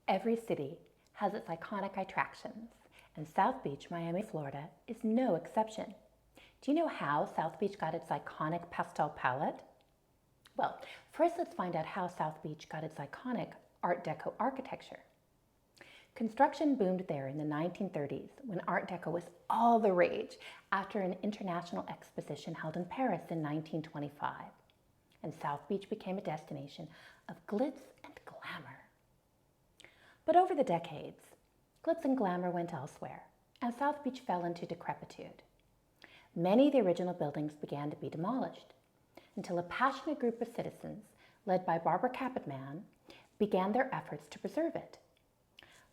Every city has its iconic attractions, and South Beach, Miami, Florida is no exception. Do you know how South Beach got its iconic pastel palette? Well, first let's find out how South Beach got its iconic Art Deco architecture. Construction boomed there in the 1930s when Art Deco was all the rage after an international exposition held in Paris in 1925. And South Beach became a destination of glitz and glamour. But over the decades, glitz and glamour went elsewhere, and South Beach fell into decrepitude. Many of the original buildings began to be demolished, until a passionate group of citizens, led by Barbara Capitman, began their efforts to preserve it.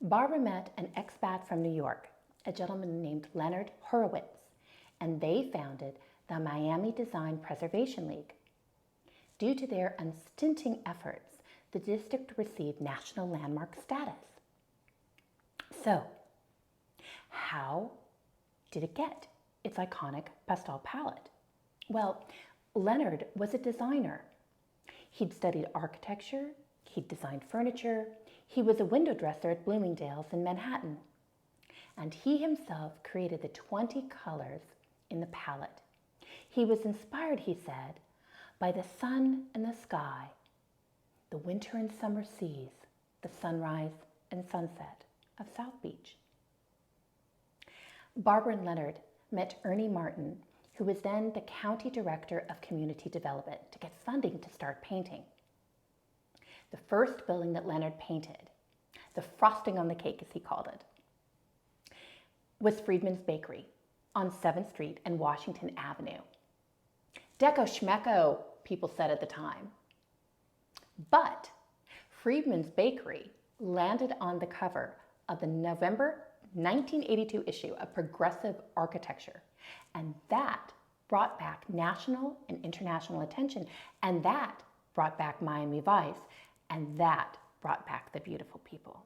Barbara met an expat from New York, a gentleman named Leonard Horowitz, and they founded the Miami Design Preservation League. Due to their unstinting efforts, the district received national landmark status. So, how did it get its iconic pastel palette? Well, Leonard was a designer. He'd studied architecture, he'd designed furniture, he was a window dresser at Bloomingdale's in Manhattan, and he himself created the 20 colors in the palette. He was inspired, he said, by the sun and the sky, the winter and summer seas, the sunrise and sunset of South Beach. Barbara and Leonard met Ernie Martin, who was then the County Director of Community Development, to get funding to start painting. The first building that Leonard painted, the frosting on the cake as he called it, was Friedman's Bakery on 7th Street and Washington Avenue. Deco schmecko, people said at the time. But Friedman's Bakery landed on the cover of the November 1982 issue of Progressive Architecture, and that brought back national and international attention, and that brought back Miami Vice, and that brought back the beautiful people.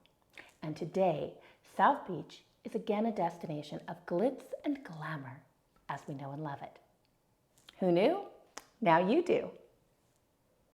And today, South Beach is again a destination of glitz and glamour as we know and love it. Who knew? Now you do.